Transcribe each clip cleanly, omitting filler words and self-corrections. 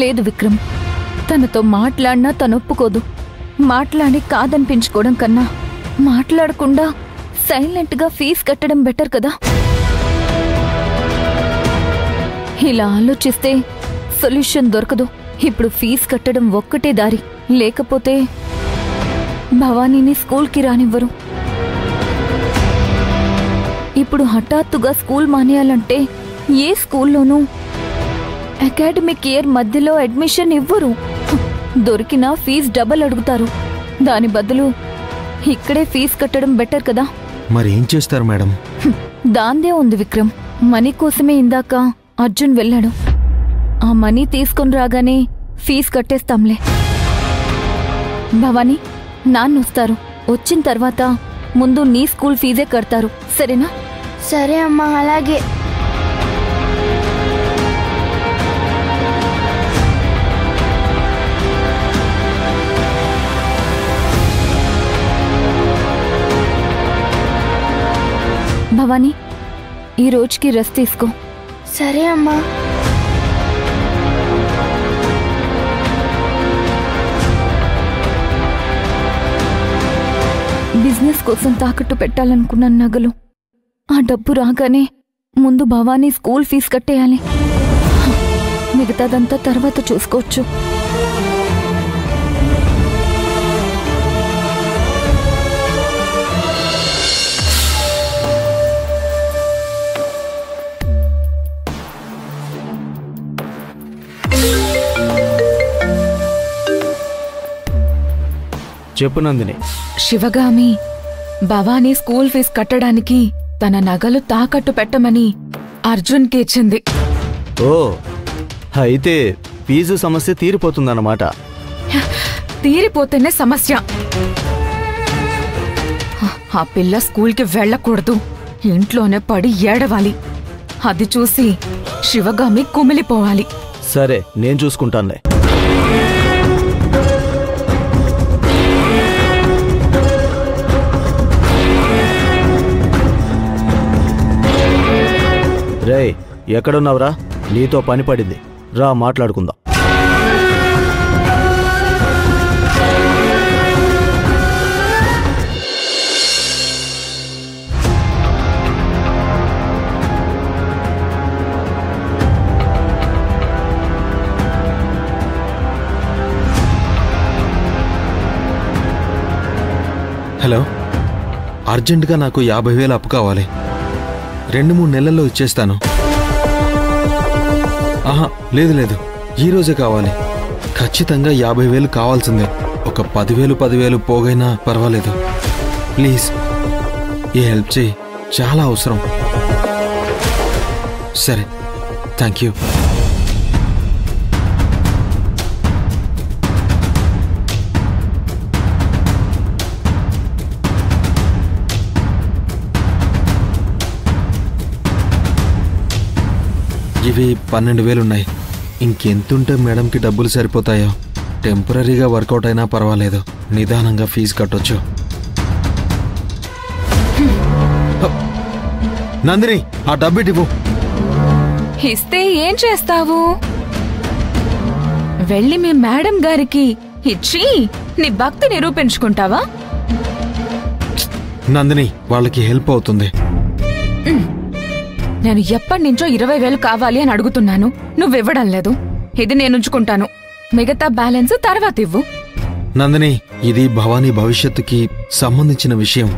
లేదు విక్రమ్, తనతో మాట్లాడినా తను ఒప్పుకోదు. మాట్లాడి కాదనిపించుకోవడం కన్నా మాట్లాడకుండా సైలెంట్గా ఫీజు కట్టడం బెటర్ కదా. ఇలా ఆలోచిస్తే సొల్యూషన్ దొరకదు. ఇప్పుడు ఫీజు కట్టడం ఒక్కటే దారి, లేకపోతే భవానీని స్కూల్కి రానివ్వరు. ఇప్పుడు హఠాత్తుగా స్కూల్ మానేయాలంటే ఏ స్కూల్లోనూ అకాడమిక్ ఇయర్ మధ్యలో అడ్మిషన్ ఇవ్వరు. దొరికినా ఫీజు డబల్ అడుగుతారు. దాని బదులు ఇక్కడే ఫీజు కట్టడం బెటర్ కదా. మరి ఏం చేస్తారు మేడం? దాందే ఉంది విక్రమ్. మనీ కోసమే ఇందాక అర్జున్ వెళ్ళాడు. ఆ మనీ తీసుకొని రాగానే ఫీజు కట్టేస్తాంలే. భవానీ, నాన్నొస్తారు. వచ్చిన తర్వాత ముందు నీ స్కూల్ ఫీజే కడతారు, సరేనా? సరే అమ్మా, అలాగే. భవానీ, ఈ రోజుకి రెస్ట్ తీసుకో. సరే అమ్మా. బిజినెస్ కోసం తాకట్టు పెట్టాలనుకున్న నగలు, ఆ డబ్బు రాగానే ముందు భవానీ స్కూల్ ఫీజు కట్టేయాలి. మిగతాదంతా తర్వాత చూసుకోవచ్చు. చెప్పు నందిని. శివగామి భవానీ స్కూల్ ఫీజు కట్టడానికి తన నగలు తాకట్టు పెట్టమని అర్జున్కి ఇచ్చింది. ఓ, అయితే ఫీజు సమస్య తీరిపోతుందన్నమాట. తీరిపోతేనే సమస్య. ఆ పిల్ల స్కూల్కి వెళ్ళకూడదు, ఇంట్లోనే పడి ఏడవాలి. అది చూసి శివగామి కుమిలిపోవాలి. సరే, నేను చూసుకుంటానులే. రేయ్, ఎక్కడున్నావురా? నీతో పని పడింది, రా మాట్లాడుకుందాం. హలో, అర్జెంటుగా నాకు 50,000 అప్పు కావాలి. 2-3 నెలల్లో ఇచ్చేస్తాను. ఆహా, లేదు, ఈరోజే కావాలి. ఖచ్చితంగా 50,000 కావాల్సిందే. ఒక 10,000 పోగైనా పర్వాలేదు. ప్లీజ్, ఈ హెల్ప్ చేయి, చాలా అవసరం. సరే, థ్యాంక్ యూ. ఇవి 12,000 ఉన్నాయి. ఇంకెంతుంటే మేడంకి డబ్బులు సరిపోతాయో. టెంపరీగా వర్కౌట్ అయినా పర్వాలేదు, నిదానంగా ఫీజు కట్టొచ్చు. నందిని, ఆ డబ్బిటివ్వు. ఇస్తే ఏం చేస్తావు? వెళ్ళి మీ మేడం గారికి ఇచ్చి నీ భక్తి నిరూపించుకుంటావా? నందిని, వాళ్ళకి హెల్ప్ అవుతుంది. నేను ఎప్పటినుంచో 20,000 కావాలి అని అడుగుతున్నాను, నువ్వివ్వడం లేదు. ఇది నేను ఉంచుకుంటాను, మిగతా బ్యాలెన్స్ తర్వాత ఇవ్వు. నందిని, ఇది భవానీ భవిష్యత్తుకి సంబంధించిన విషయం.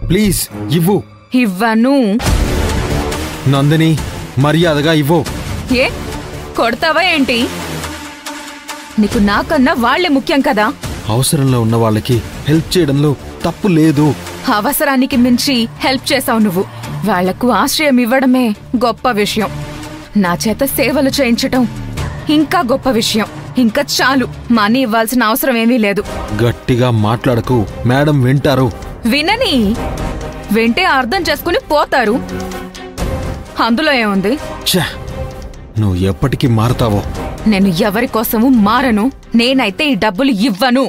ప్లీజ్ ఇవ్వు. ఇవ్వను. నందిని, మర్యాదగా ఇవ్వు. ఏ కొడతావా ఏంటి? నీకు నాకన్నా వాళ్లే ముఖ్యం కదా. అవసరంలో ఉన్న వాళ్ళకి హెల్ప్ చేయడంలో తప్పు లేదు. అవసరానికి మించి హెల్ప్ చేసావు నువ్వు. వాళ్లకు ఆశ్రయం ఇవ్వడమే గొప్ప విషయం. నా చేత సేవలు చేయించటం ఇంకా గొప్ప విషయం. ఇంకా చాలు, మనీ ఇవ్వాల్సిన అవసరం ఏమీ లేదు. గట్టిగా మాట్లాడకు, మేడం వింటారు. వినని, వింటే అర్థం చేసుకుని పోతారు. అందులో ఏముంది? ఛ, నువ్వు ఎప్పటికీ మారతావో. నేను ఎవరి కోసము మారను. నేనైతే ఈ డబ్బులు ఇవ్వను.